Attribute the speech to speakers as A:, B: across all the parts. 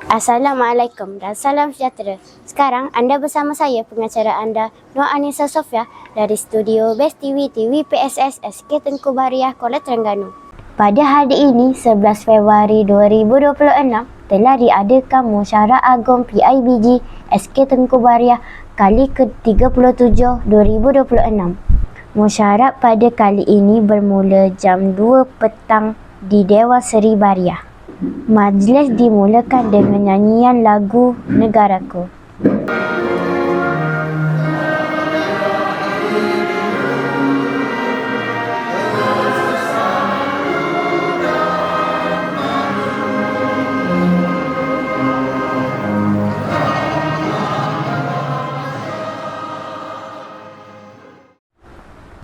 A: Assalamualaikum dan salam sejahtera. Sekarang anda bersama saya, pengacara anda, Nur Anissa Sofia dari studio Best TV TV PSS SK Tengku Bahriah, Kuala Terengganu. Pada hari ini, 11 Februari 2026, telah diadakan Musyawarah Agung PIBG SK Tengku Bahriah kali ke-37 2026. Musyawarah pada kali ini bermula jam 2 petang di Dewan Seri Bahriah. Majlis dimulakan dengan nyanyian lagu Negaraku.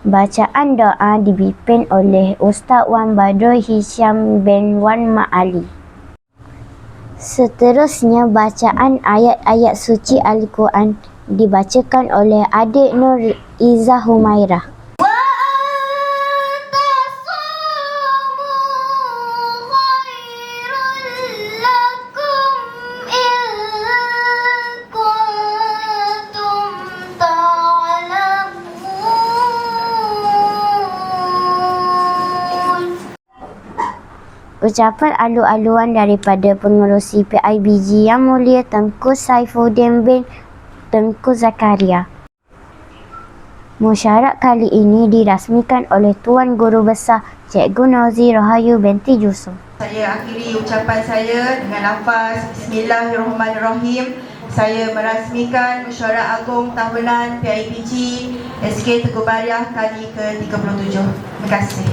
A: Bacaan doa dipimpin oleh Ustaz Wan Badrul Hisham bin Wan Ma'ali. Seterusnya, bacaan ayat-ayat suci Al-Quran dibacakan oleh adik Nur Izzah Humairah. Ucapan alu-aluan daripada pengerusi PIBG Yang Mulia Tengku Saifuddin bin Tengku Zakaria. Musyawarah kali ini dirasmikan oleh Tuan Guru Besar Cikgu Nauzi Rahayu binti Yusuf.
B: Saya akhiri ucapan saya dengan lafaz Bismillahirrahmanirrahim. Saya merasmikan Musyawarah Agung Tahunan PIBG SK Tengku Bahriah kali ke-37. Terima kasih.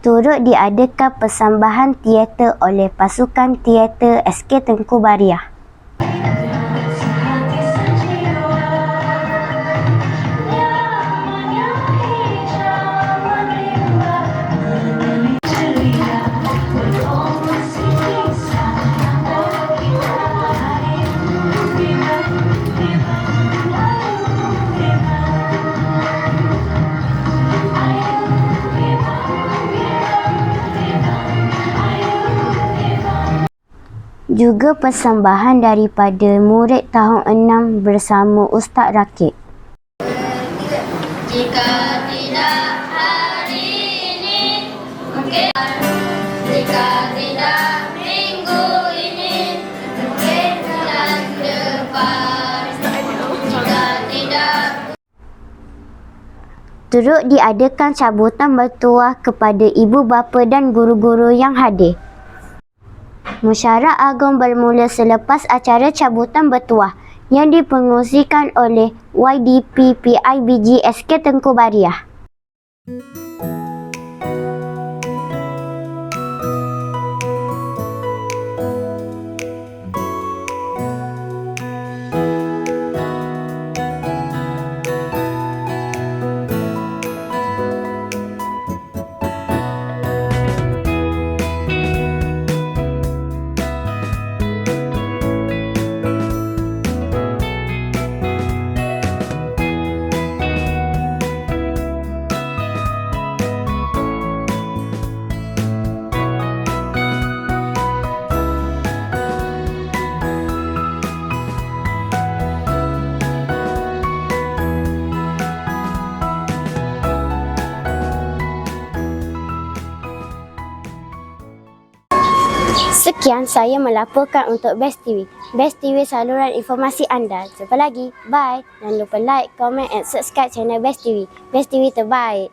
A: Turut diadakan persembahan teater oleh pasukan teater SK Tengku Bahriah. Juga persembahan daripada murid tahun 6 bersama Ustaz Rakib.
C: Jika tidak hari ini, mungkin jika tidak minggu ini, mungkin bulan depan. Jika tidak.
A: Turut diadakan cabutan bertuah kepada ibu bapa dan guru-guru yang hadir. Musyawarah Agung bermula selepas acara cabutan bertuah yang dipengerusikan oleh YDP PIBG SK Tengku Bahriah. Sekian saya melaporkan untuk Best TV. Best TV, saluran informasi anda. Jumpa lagi. Bye. Jangan lupa like, komen and subscribe channel Best TV. Best TV terbaik.